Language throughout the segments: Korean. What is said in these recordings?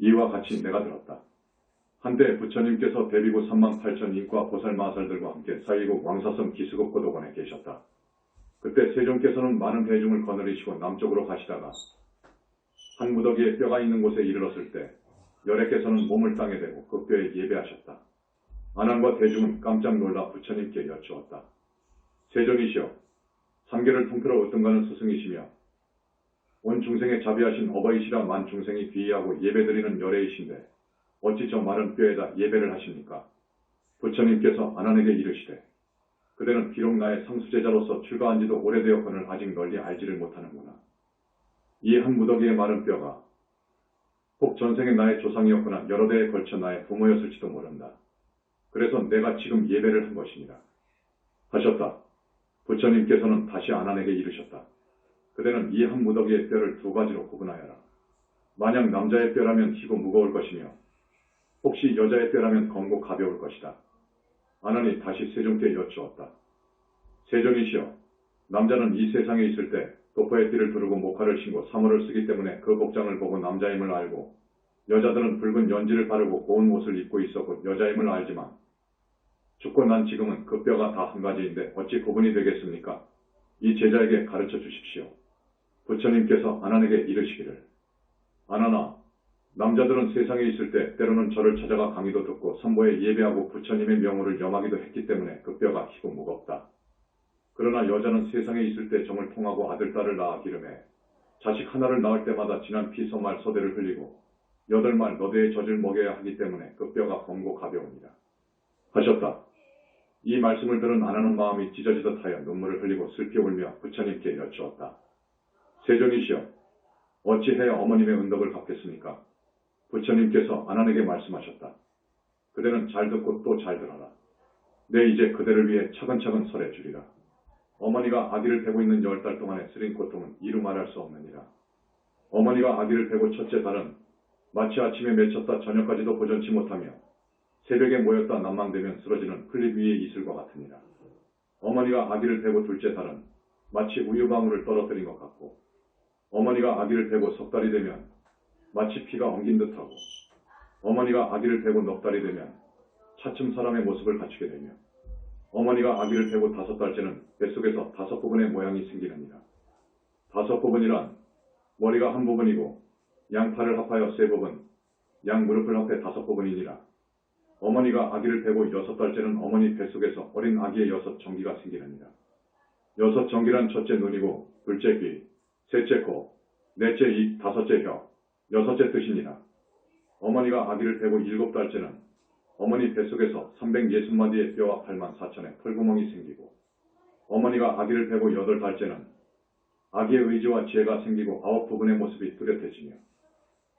이와 같이 내가 들었다. 한때 부처님께서 대비구 38,000 인과 보살마살들과 함께 사이국 왕사성 기수급 고도관에 계셨다. 그때 세종께서는 많은 대중을 거느리시고 남쪽으로 가시다가 한 무더기에 뼈가 있는 곳에 이르렀을 때 열애께서는 몸을 땅에 대고 그 뼈에 예배하셨다. 안왕과 대중은 깜짝 놀라 부처님께 여쭈었다. 세존이시여, 삼계를 통틀어 으뜸가는 스승이시며 온 중생에 자비하신 어버이시라 만 중생이 귀의하고 예배드리는 열애이신데 어찌 저 마른 뼈에다 예배를 하십니까? 부처님께서 안한에게 이르시되 그대는 비록 나의 상수제자로서 출가한 지도 오래되었거늘 아직 널리 알지를 못하는구나. 이 한 무더기의 마른 뼈가 혹 전생에 나의 조상이었거나 여러 대에 걸쳐 나의 부모였을지도 모른다. 그래서 내가 지금 예배를 한 것이니라 하셨다. 부처님께서는 다시 안한에게 이르셨다. 그대는 이 한 무더기의 뼈를 두 가지로 구분하여라. 만약 남자의 뼈라면 희고 무거울 것이며 혹시 여자의 뼈라면 검고 가벼울 것이다. 안한이 다시 세종께 여쭈었다. 세존이시여, 남자는 이 세상에 있을 때 도포의 띠를 두르고 목화를 신고 사물을 쓰기 때문에 그 복장을 보고 남자임을 알고 여자들은 붉은 연지를 바르고 고운 옷을 입고 있었고 여자임을 알지만 죽고 난 지금은 그 뼈가 다 한 가지인데 어찌 구분이 되겠습니까? 이 제자에게 가르쳐 주십시오. 부처님께서 안한에게 이르시기를 안한아, 남자들은 세상에 있을 때 때로는 저를 찾아가 강의도 듣고 선보에 예배하고 부처님의 명호를 염하기도 했기 때문에 그 뼈가 희고 무겁다. 그러나 여자는 세상에 있을 때 정을 통하고 아들, 딸을 낳아 기르매 자식 하나를 낳을 때마다 진한 피, 소말, 소대를 흘리고 8말 너대의 젖을 먹여야 하기 때문에 그 뼈가 검고 가벼웁니다. 하셨다. 이 말씀을 들은 안하는 마음이 찢어지듯 하여 눈물을 흘리고 슬피 울며 부처님께 여쭈었다. 세존이시여, 어찌해야 어머님의 은덕을 갚겠습니까? 부처님께서 안한에게 말씀하셨다. 그대는 잘 듣고 또 잘 들어라. 내 이제 그대를 위해 차근차근 설해 주리라. 어머니가 아기를 베고 있는 10달 동안의 쓰린 고통은 이루 말할 수 없느니라. 어머니가 아기를 베고 첫째 달은 마치 아침에 맺혔다 저녁까지도 보전치 못하며 새벽에 모였다 난망되면 쓰러지는 풀잎 위의 이슬과 같으니라. 어머니가 아기를 베고 둘째 달은 마치 우유방울을 떨어뜨린 것 같고 어머니가 아기를 베고 석 달이 되면 마치 피가 엉긴 듯하고 어머니가 아기를 베고 넉 달이 되면 차츰 사람의 모습을 갖추게 되며 어머니가 아기를 베고 5달째는 뱃속에서 5부분의 모양이 생기느니라. 5부분이란 머리가 한 부분이고 양팔을 합하여 3부분, 양 무릎을 합해 5부분이니라. 어머니가 아기를 베고 6달째는 어머니 뱃속에서 어린 아기의 6정기가 생기느니라. 6정기란 첫째 눈이고 둘째 귀, 셋째 코, 넷째 입, 5째 혀, 6째 뜻이니라. 어머니가 아기를 베고 7달째는 어머니 뱃속에서 360마디의 뼈와 84,000의 털구멍이 생기고 어머니가 아기를 베고 8달째는 아기의 의지와 지혜가 생기고 9부분의 모습이 뚜렷해지며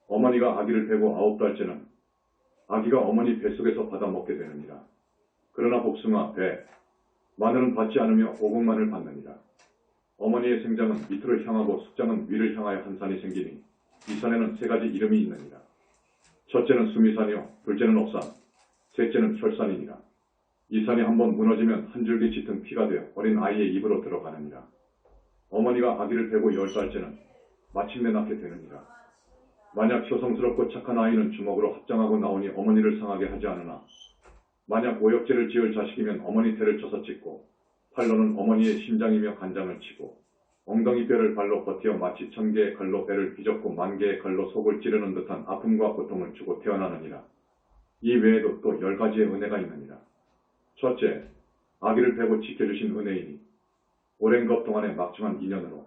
어머니가 아기를 베고 9달째는 아기가 어머니 뱃속에서 받아먹게 되느니라. 그러나 복숭아, 배, 마늘은 받지 않으며 오곡만을 받느니라. 어머니의 생장은 밑으로 향하고 숙장은 위를 향하여 한 산이 생기니 이 산에는 3가지 이름이 있느니라. 첫째는 수미산이요, 둘째는 옥산, 셋째는 혈산이니라. 이 산이 한번 무너지면 한 줄기 짙은 피가 되어 어린 아이의 입으로 들어가느니라. 어머니가 아기를 베고 10달째는 마침내 낳게 되느니라. 만약 효성스럽고 착한 아이는 주먹으로 합장하고 나오니 어머니를 상하게 하지 않으나 만약 오역죄를 지을 자식이면 어머니 태를 쳐서 찢고 팔로는 어머니의 심장이며 간장을 치고 엉덩이 뼈를 발로 버티어 마치 1000개의 칼로 배를 휘젓고 10,000개의 칼로 속을 찌르는 듯한 아픔과 고통을 주고 태어나느니라. 이 외에도 또 10가지의 은혜가 있느니라. 첫째, 아기를 베고 지켜주신 은혜이니 오랜 것 동안의 막중한 인연으로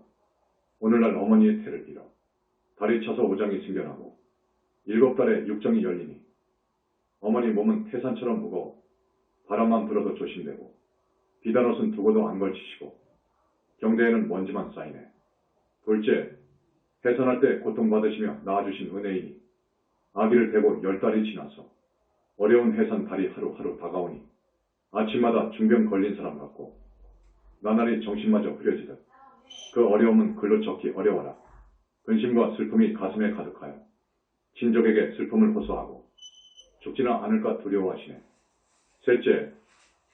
오늘날 어머니의 태를 빌어 달이 차서 오장이 생겨나고 7달에 육정이 열리니 어머니 몸은 태산처럼 무거워 바람만 불어도 조심되고 비단 옷은 두고도 안 걸치시고 경대에는 먼지만 쌓이네. 둘째, 해산할 때 고통받으시며 낳아주신 은혜이니 아기를 베고 10달이 지나서 어려운 해산 달이 하루하루 다가오니 아침마다 중병 걸린 사람 같고 나날이 정신마저 흐려지듯 그 어려움은 글로 적기 어려워라. 근심과 슬픔이 가슴에 가득하여 친족에게 슬픔을 호소하고 죽지는 않을까 두려워하시네. 셋째,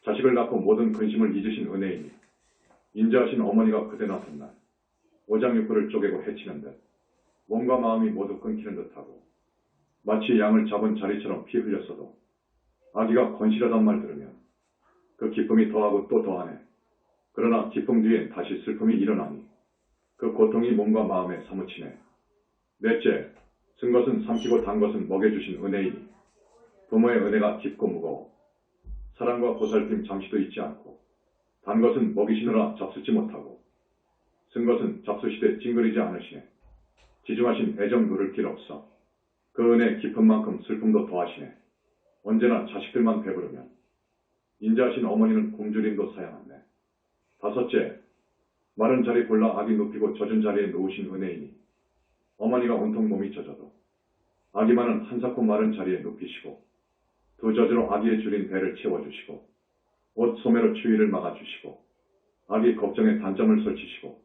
자식을 낳고 모든 근심을 잊으신 은혜이니 인자하신 어머니가 그대 낳던 날 오장육부를 쪼개고 해치는 듯 몸과 마음이 모두 끊기는 듯하고 마치 양을 잡은 자리처럼 피 흘렸어도 아기가 건실하단 말 들으면 그 기쁨이 더하고 또 더하네. 그러나 기쁨 뒤엔 다시 슬픔이 일어나니 그 고통이 몸과 마음에 사무치네. 넷째, 쓴 것은 삼키고 단 것은 먹여주신 은혜이니 부모의 은혜가 깊고 무거워 사랑과 보살핌 잠시도 잊지 않고 단 것은 먹이시느라 잡수지 못하고 쓴 것은 잡수시되 찡그리지 않으시네. 지중하신 애정 누를 길 없어 그 은혜 깊은 만큼 슬픔도 더하시네. 언제나 자식들만 배부르면 인자하신 어머니는 굶주림도 사양하네. 다섯째, 마른 자리 골라 아기 눕히고 젖은 자리에 놓으신 은혜이니 어머니가 온통 몸이 젖어도 아기만은 한사코 마른 자리에 눕히시고 두 젖으로 아기의 줄인 배를 채워주시고 옷 소매로 추위를 막아주시고 아기 걱정에 단점을 설치시고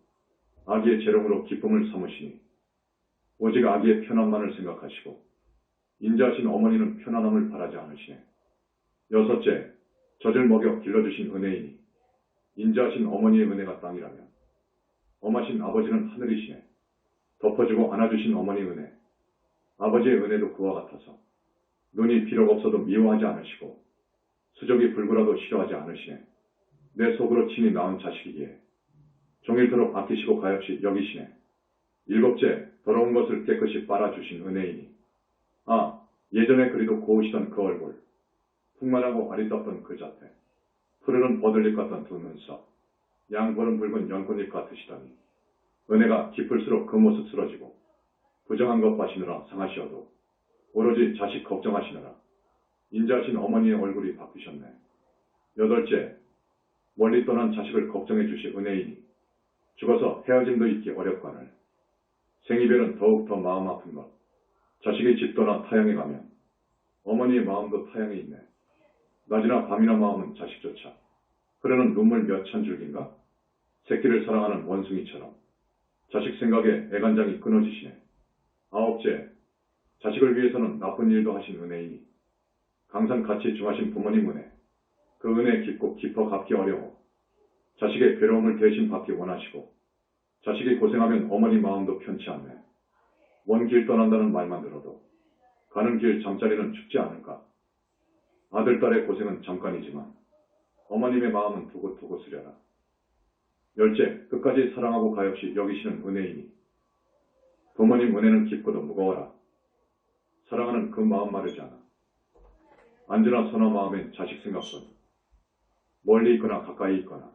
아기의 재롱으로 기쁨을 삼으시니 오직 아기의 편안만을 생각하시고 인자하신 어머니는 편안함을 바라지 않으시네. 여섯째, 젖을 먹여 길러주신 은혜이니 인자하신 어머니의 은혜가 땅이라면 엄하신 아버지는 하늘이시네. 덮어주고 안아주신 어머니 은혜, 아버지의 은혜도 그와 같아서 눈이 비록 없어도 미워하지 않으시고 수족이 불구라도 싫어하지 않으시네. 내 속으로 친히 낳은 자식이기에 종일토록 아끼시고 가엾이 여기시네. 일곱째, 더러운 것을 깨끗이 빨아주신 은혜이니 예전에 그리도 고우시던 그 얼굴, 풍만하고 아리답던 그 자태, 푸르른 버들잎 같던 두 눈썹, 양보는 붉은 연꽃잎 같으시더니 은혜가 깊을수록 그 모습 쓰러지고 부정한 것 봐시느라 상하시어도 오로지 자식 걱정하시느라 인자하신 어머니의 얼굴이 바뀌셨네. 여덟째, 멀리 떠난 자식을 걱정해 주시 은혜이니 죽어서 헤어짐도 있기 어렵거늘 생이별은 더욱 더 마음 아픈 것. 자식이 집 떠나 타향에 가면 어머니의 마음도 타향에 있네. 낮이나 밤이나 마음은 자식조차 흐르는 눈물 몇 천 줄기인가? 새끼를 사랑하는 원숭이처럼 자식 생각에 애간장이 끊어지시네. 아홉째, 자식을 위해서는 나쁜 일도 하신 은혜이니 강산같이 중하신 부모님 은혜, 그 은혜 깊고 깊어 갚기 어려워 자식의 괴로움을 대신 받기 원하시고 자식이 고생하면 어머니 마음도 편치 않네. 먼 길 떠난다는 말만 들어도 가는 길 잠자리는 춥지 않을까. 아들, 딸의 고생은 잠깐이지만 어머님의 마음은 두고두고 쓰려라. 열째, 끝까지 사랑하고 가엾이 여기시는 은혜이니 부모님 은혜는 깊고도 무거워라. 사랑하는 그 마음 마르지 않아. 언제나 선화 마음엔 자식 생각뿐. 멀리 있거나 가까이 있거나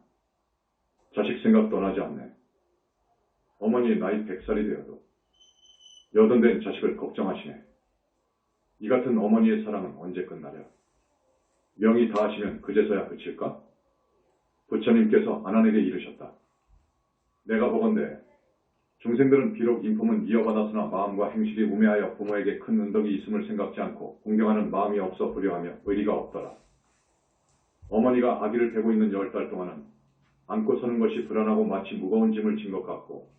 자식 생각 떠나지 않네. 어머니의 나이 100살이 되어도 여든된 자식을 걱정하시네. 이 같은 어머니의 사랑은 언제 끝나랴? 명이 다하시면 그제서야 그칠까? 부처님께서 아난에게 이르셨다. 내가 보건대 중생들은 비록 인품은 이어받았으나 마음과 행실이 우매하여 부모에게 큰 은덕이 있음을 생각지 않고 공경하는 마음이 없어 불효하며 의리가 없더라. 어머니가 아기를 베고 있는 10달 동안은 안고 서는 것이 불안하고 마치 무거운 짐을 진 것 같고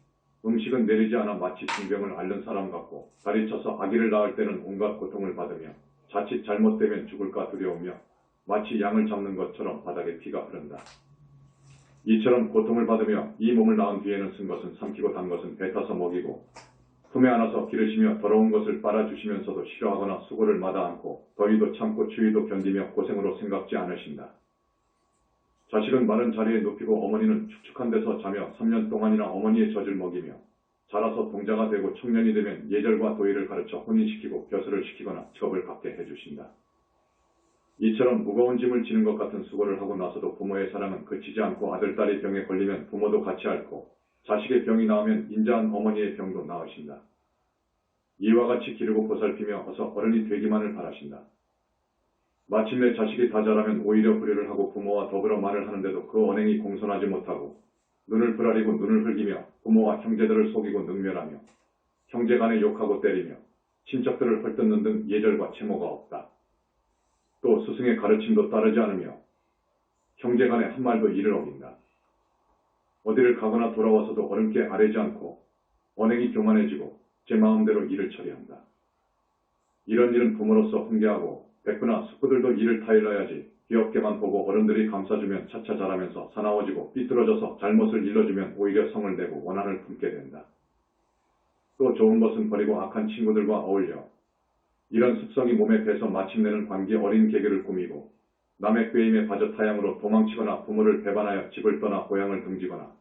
음식은 내리지 않아 마치 중병을 앓는 사람 같고 다리 쳐서 아기를 낳을 때는 온갖 고통을 받으며 자칫 잘못되면 죽을까 두려우며 마치 양을 잡는 것처럼 바닥에 피가 흐른다. 이처럼 고통을 받으며 이 몸을 낳은 뒤에는 쓴 것은 삼키고 단 것은 뱉어서 먹이고 품에 안아서 기르시며 더러운 것을 빨아주시면서도 싫어하거나 수고를 마다 않고 더위도 참고 추위도 견디며 고생으로 생각지 않으신다. 자식은 마른 자리에 눕히고 어머니는 축축한 데서 자며 3년 동안이나 어머니의 젖을 먹이며 자라서 동자가 되고 청년이 되면 예절과 도의를 가르쳐 혼인시키고 벼슬을 시키거나 직업을 갖게 해주신다. 이처럼 무거운 짐을 지는 것 같은 수고를 하고 나서도 부모의 사랑은 그치지 않고 아들, 딸이 병에 걸리면 부모도 같이 앓고 자식의 병이 나으면 인자한 어머니의 병도 나으신다. 이와 같이 기르고 보살피며 어서 어른이 되기만을 바라신다. 마침내 자식이 다 자라면 오히려 불효를 하고 부모와 더불어 말을 하는데도 그 언행이 공손하지 못하고 눈을 부라리고 눈을 흘기며 부모와 형제들을 속이고 능멸하며 형제간에 욕하고 때리며 친척들을 헐뜯는 등 예절과 채모가 없다. 또 스승의 가르침도 따르지 않으며 형제간에 한 말도 이를 어긴다. 어디를 가거나 돌아와서도 어른께 아뢰지 않고 언행이 교만해지고 제 마음대로 일을 처리한다. 이런 일은 부모로서 훈계하고 백구나 숙부들도 이를 타일러야지 귀엽게만 보고 어른들이 감싸주면 차차 자라면서 사나워지고 삐뚤어져서 잘못을 일러주면 오히려 성을 내고 원한을 품게 된다. 또 좋은 것은 버리고 악한 친구들과 어울려 이런 습성이 몸에 배서 마침내는 관계 어린 개그를 꾸미고 남의 꾀임에 빠져 타향으로 도망치거나 부모를 배반하여 집을 떠나 고향을 등지거나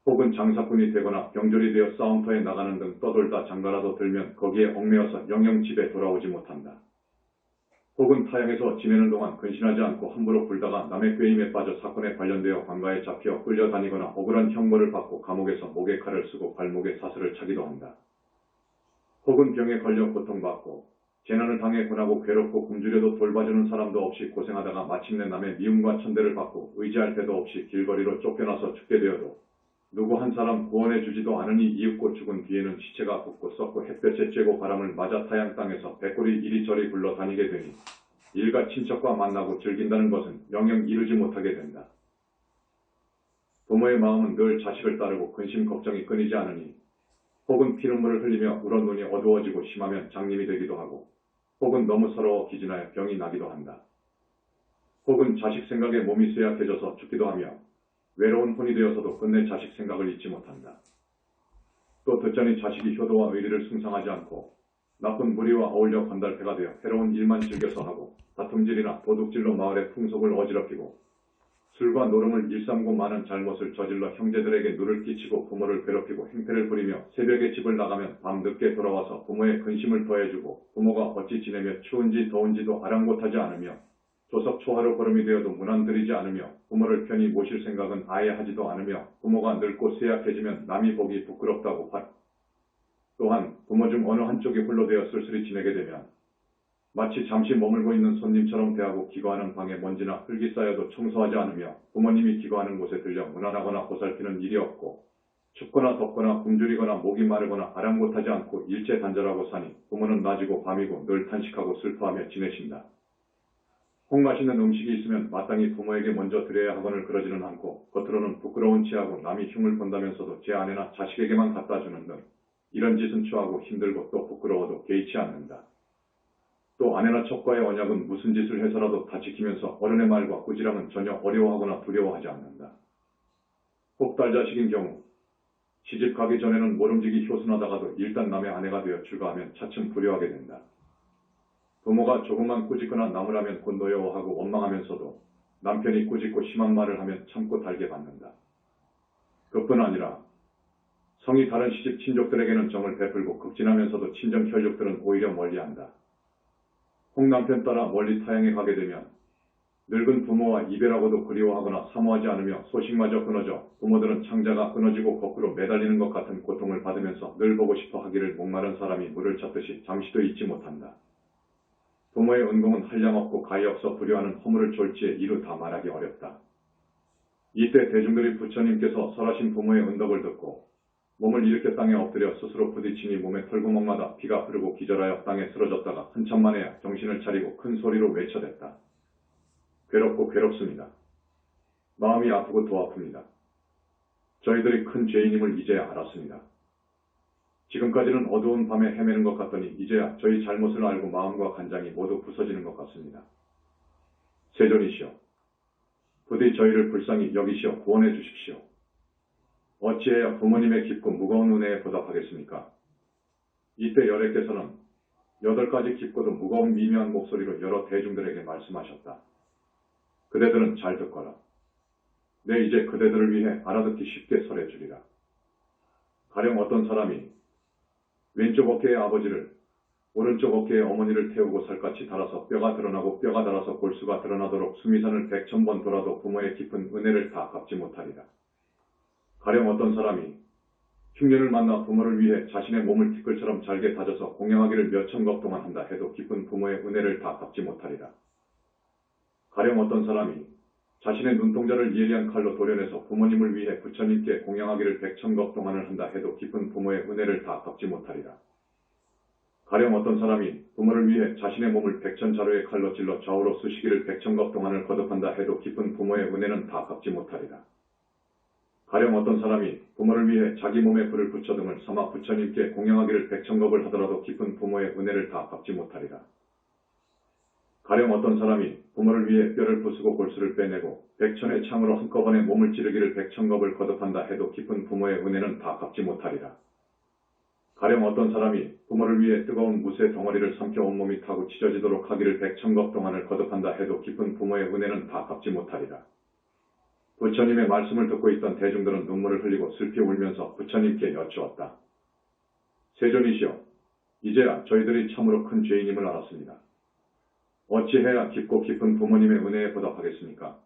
혹은 장사꾼이 되거나 병졸이 되어 싸움터에 나가는 등 떠돌다 장가라도 들면 거기에 얽매여서 영영 집에 돌아오지 못한다. 혹은 타향에서 지내는 동안 근신하지 않고 함부로 굴다가 남의 꾀임에 빠져 사건에 관련되어 관가에 잡혀 끌려다니거나 억울한 형벌을 받고 감옥에서 목에 칼을 쓰고 발목에 사슬을 차기도 한다. 혹은 병에 걸려 고통받고 재난을 당해 고나고 괴롭고 굶주려도 돌봐주는 사람도 없이 고생하다가 마침내 남의 미움과 천대를 받고 의지할 데도 없이 길거리로 쫓겨나서 죽게 되어도 누구 한 사람 구원해 주지도 않으니 이윽고 죽은 뒤에는 시체가 붓고 썩고 햇볕에 쬐고 바람을 맞아 타양 땅에서 백골이 이리저리 굴러다니게 되니 일가 친척과 만나고 즐긴다는 것은 영영 이루지 못하게 된다. 부모의 마음은 늘 자식을 따르고 근심 걱정이 끊이지 않으니 혹은 피눈물을 흘리며 울어 눈이 어두워지고 심하면 장님이 되기도 하고 혹은 너무 서러워 기진하여 병이 나기도 한다. 혹은 자식 생각에 몸이 쇠약해져서 죽기도 하며 외로운 혼이 되어서도 끝내 자식 생각을 잊지 못한다. 또 듣자니 자식이 효도와 의리를 숭상하지 않고 나쁜 무리와 어울려 건달패가 되어 해로운 일만 즐겨서 하고 다툼질이나 도둑질로 마을의 풍속을 어지럽히고 술과 노름을 일삼고 많은 잘못을 저질러 형제들에게 누를 끼치고 부모를 괴롭히고 행패를 부리며 새벽에 집을 나가면 밤늦게 돌아와서 부모의 근심을 더해주고 부모가 어찌 지내며 추운지 더운지도 아랑곳하지 않으며 조석 초하루 보름이 되어도 문안드리지 않으며 부모를 편히 모실 생각은 아예 하지도 않으며 부모가 늙고 쇠약해지면 남이 보기 부끄럽다고 또한 부모 중 어느 한쪽이 홀로 되어 쓸쓸히 지내게 되면 마치 잠시 머물고 있는 손님처럼 대하고 기거하는 방에 먼지나 흙이 쌓여도 청소하지 않으며 부모님이 기거하는 곳에 들려 문안하거나 보살피는 일이 없고 춥거나 덥거나 굶주리거나 목이 마르거나 아랑곳하지 않고 일체 단절하고 사니 부모는 낮이고 밤이고 늘 탄식하고 슬퍼하며 지내신다. 혹 맛있는 음식이 있으면 마땅히 부모에게 먼저 드려야 하거늘 그러지는 않고 겉으로는 부끄러운 체하고 남이 흉을 본다면서도 제 아내나 자식에게만 갖다 주는 등 이런 짓은 추하고 힘들고 또 부끄러워도 개의치 않는다. 또 아내나 첩과의 언약은 무슨 짓을 해서라도 다 지키면서 어른의 말과 꾸지람은 전혀 어려워하거나 두려워하지 않는다. 혹 딸자식인 경우 시집 가기 전에는 모름지기 효순하다가도 일단 남의 아내가 되어 출가하면 차츰 불효하게 된다. 부모가 조금만 꾸짖거나 나무라면 곧 노여워하고 원망하면서도 남편이 꾸짖고 심한 말을 하면 참고 달게 받는다. 그뿐 아니라 성이 다른 시집 친족들에게는 정을 베풀고 극진하면서도 친정 혈육들은 오히려 멀리한다. 혹 남편 따라 멀리 타향에 가게 되면 늙은 부모와 이별하고도 그리워하거나 사모하지 않으며 소식마저 끊어져 부모들은 창자가 끊어지고 거꾸로 매달리는 것 같은 고통을 받으면서 늘 보고 싶어 하기를 목마른 사람이 물을 찾듯이 잠시도 잊지 못한다. 부모의 은공은 한량없고 가히 없어 불효하는 허물을 졸지에 이루 다 말하기 어렵다. 이때 대중들이 부처님께서 설하신 부모의 은덕을 듣고 몸을 일으켜 땅에 엎드려 스스로 부딪히니 몸의 털구멍마다 피가 흐르고 기절하여 땅에 쓰러졌다가 한참 만에야 정신을 차리고 큰 소리로 외쳐댔다. 괴롭고 괴롭습니다. 마음이 아프고 더 아픕니다. 저희들이 큰 죄인임을 이제야 알았습니다. 지금까지는 어두운 밤에 헤매는 것 같더니 이제야 저희 잘못을 알고 마음과 간장이 모두 부서지는 것 같습니다. 세존이시여, 부디 저희를 불쌍히 여기시어 구원해 주십시오. 어찌해야 부모님의 깊고 무거운 은혜에 보답하겠습니까? 이때 열애께서는 8가지 깊고도 무거운 미묘한 목소리로 여러 대중들에게 말씀하셨다. 그대들은 잘 듣거라. 내 이제 그대들을 위해 알아듣기 쉽게 설해주리라. 가령 어떤 사람이 왼쪽 어깨의 아버지를 오른쪽 어깨의 어머니를 태우고 살갗이 닳아서 뼈가 드러나고 뼈가 닳아서 골수가 드러나도록 수미산을 100,000번 돌아도 부모의 깊은 은혜를 다 갚지 못하리라. 가령 어떤 사람이 흉년을 만나 부모를 위해 자신의 몸을 티끌처럼 잘게 다져서 공양하기를 몇천 겁 동안 한다 해도 깊은 부모의 은혜를 다 갚지 못하리라. 가령 어떤 사람이 자신의 눈동자를 예리한 칼로 도려내서 부모님을 위해 부처님께 공양하기를 100,000겁 동안을 한다 해도 깊은 부모의 은혜를 다 갚지 못하리라. 가령 어떤 사람이 부모를 위해 자신의 몸을 100,000자루의 칼로 찔러 좌우로 쑤시기를 100,000겁 동안을 거듭한다 해도 깊은 부모의 은혜는 다 갚지 못하리라. 가령 어떤 사람이 부모를 위해 자기 몸에 불을 붙여 등을 삼아 부처님께 공양하기를 100,000겁을 하더라도 깊은 부모의 은혜를 다 갚지 못하리라. 가령 어떤 사람이 부모를 위해 뼈를 부수고 골수를 빼내고 100천의 창으로 한꺼번에 몸을 찌르기를 100,000겁을 거듭한다 해도 깊은 부모의 은혜는 다 갚지 못하리라. 가령 어떤 사람이 부모를 위해 뜨거운 무쇠 덩어리를 삼켜 온몸이 타고 찢어지도록 하기를 백천겁 동안을 거듭한다 해도 깊은 부모의 은혜는 다 갚지 못하리라. 부처님의 말씀을 듣고 있던 대중들은 눈물을 흘리고 슬피 울면서 부처님께 여쭈었다. 세존이시여, 이제야 저희들이 참으로 큰 죄인임을 알았습니다. 어찌해야 깊고 깊은 부모님의 은혜에 보답하겠습니까?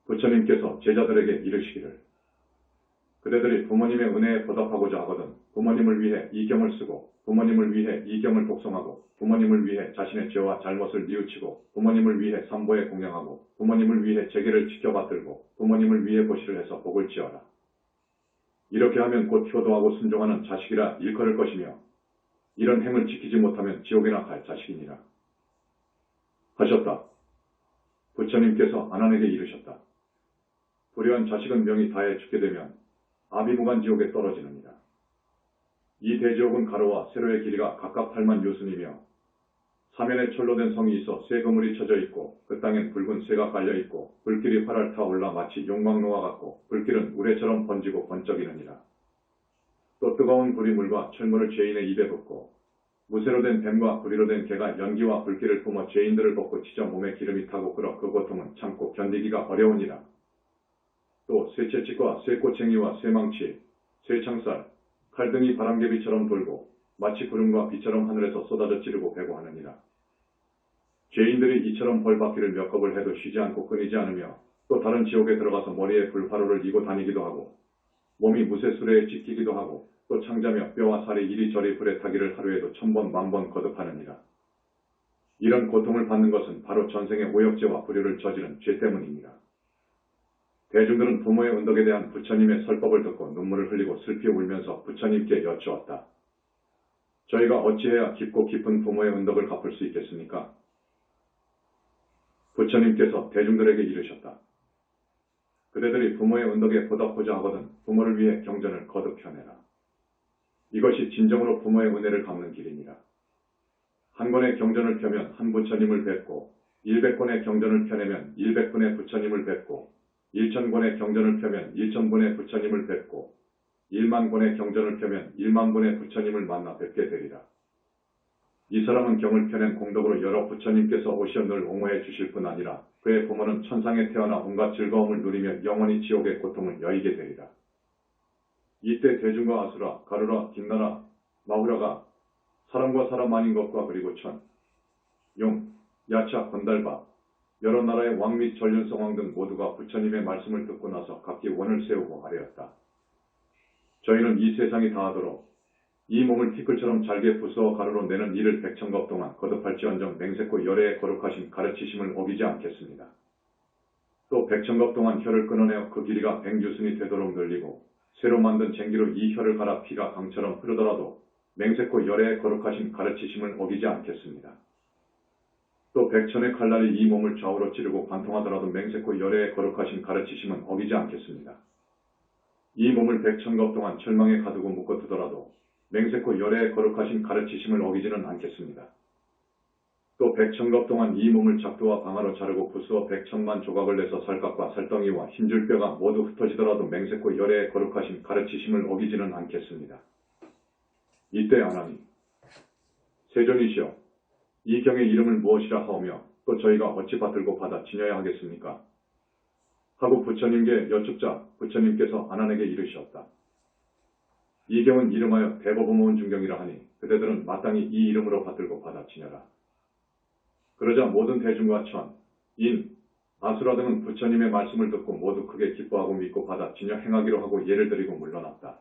부처님께서 제자들에게 이르시기를, 그대들이 부모님의 은혜에 보답하고자 하거든 부모님을 위해 이 경을 쓰고 부모님을 위해 이 경을 독송하고 부모님을 위해 자신의 죄와 잘못을 뉘우치고 부모님을 위해 삼보에 공양하고 부모님을 위해 제계를 지켜받들고 부모님을 위해 보시를 해서 복을 지어라. 이렇게 하면 곧 효도하고 순종하는 자식이라 일컬을 것이며 이런 행을 지키지 못하면 지옥에나 갈 자식이니라. 하셨다. 부처님께서 아난에게 이르셨다. 불효한 자식은 명이 다해 죽게 되면 아비무간 지옥에 떨어지느니라. 이 대지옥은 가로와 세로의 길이가 각각 8만 유순이며 사면에 철로 된 성이 있어 쇠 그물이 쳐져 있고 그 땅엔 붉은 쇠가 깔려 있고 불길이 활활 타올라 마치 용광로와 같고 불길은 우레처럼 번지고 번쩍이느니라. 또 뜨거운 불이 물과 철물을 죄인의 입에 붓고 무쇠로 된 뱀과 구리로 된 개가 연기와 불길을 뿜어 죄인들을 벗고 찢어 몸에 기름이 타고 끓어 그 고통은 참고 견디기가 어려우니라. 또 쇠채찍과 쇠꼬챙이와 쇠망치, 쇠창살, 칼 등이 바람개비처럼 돌고 마치 구름과 비처럼 하늘에서 쏟아져 찌르고 배고하느니라. 죄인들이 이처럼 벌받기를 몇 겁을 해도 쉬지 않고 끊이지 않으며 또 다른 지옥에 들어가서 머리에 불화로를 이고 다니기도 하고 몸이 무쇠수레에 찢기기도 하고 또 창자며 뼈와 살이 이리저리 불에 타기를 하루에도 1000번 만번 거듭하느니라. 이런 고통을 받는 것은 바로 전생의 오역죄와 불효를 저지른 죄 때문입니다. 대중들은 부모의 은덕에 대한 부처님의 설법을 듣고 눈물을 흘리고 슬피 울면서 부처님께 여쭈었다. 저희가 어찌해야 깊고 깊은 부모의 은덕을 갚을 수 있겠습니까? 부처님께서 대중들에게 이르셨다. 그대들이 부모의 은덕에 보답하고자 하거든 부모를 위해 경전을 거듭 펴내라. 이것이 진정으로 부모의 은혜를 갚는 길이니라. 한 권의 경전을 펴면 한 부처님을 뵙고 100권의 경전을 펴내면 100분의 부처님을 뵙고 1000권의 경전을 펴면 1000분의 부처님을 뵙고 1만 권의 경전을 펴면 1만 분의 부처님을 만나 뵙게 되리라. 이 사람은 경을 펴낸 공덕으로 여러 부처님께서 오시어 늘 옹호해 주실 뿐 아니라 그의 부모는 천상에 태어나 온갖 즐거움을 누리며 영원히 지옥의 고통을 여의게 되리라. 이때 대중과 아수라, 가루라, 김나라, 마후라가 사람과 사람 아닌 것과 그리고 천, 용, 야차, 건달바, 여러 나라의 왕 및 전륜성왕 등 모두가 부처님의 말씀을 듣고 나서 각기 원을 세우고 아뢰었다. 저희는 이 세상이 다하도록 이 몸을 티끌처럼 잘게 부수어 가루로 내는 일을 백천겁 동안 거듭할지언정 맹세코 열애의 거룩하신 가르치심을 어기지 않겠습니다. 또 백천겁 동안 혀를 끊어내어 그 길이가 100유순이 되도록 늘리고 새로 만든 쟁기로 이 혀를 갈아 피가 강처럼 흐르더라도 맹세코 열애의 거룩하신 가르치심을 어기지 않겠습니다. 또 100천의 칼날이 이 몸을 좌우로 찌르고 관통하더라도 맹세코 열애의 거룩하신 가르치심은 어기지 않겠습니다. 이 몸을 100천겁 동안 철망에 가두고 묶어두더라도 맹세코 열애의 거룩하신 가르치심을 어기지는 않겠습니다. 또 100천겁 동안 이 몸을 작두와 방아로 자르고 부수어 100천만 조각을 내서 살갗과 살덩이와 힘줄뼈가 모두 흩어지더라도 맹세코 열애의 거룩하신 가르치심을 어기지는 않겠습니다. 이때 아나니, 세존이시여, 이 경의 이름을 무엇이라 하오며 또 저희가 어찌 받들고 받아 지녀야 하겠습니까? 하고 부처님께 여쭙자 부처님께서 아난에게 이르셨다. 이 경은 이름하여 대법음원 중경이라 하니 그대들은 마땅히 이 이름으로 받들고 받아 지녀라. 그러자 모든 대중과 천, 인, 아수라 등은 부처님의 말씀을 듣고 모두 크게 기뻐하고 믿고 받아 지녀 행하기로 하고 예를 드리고 물러났다.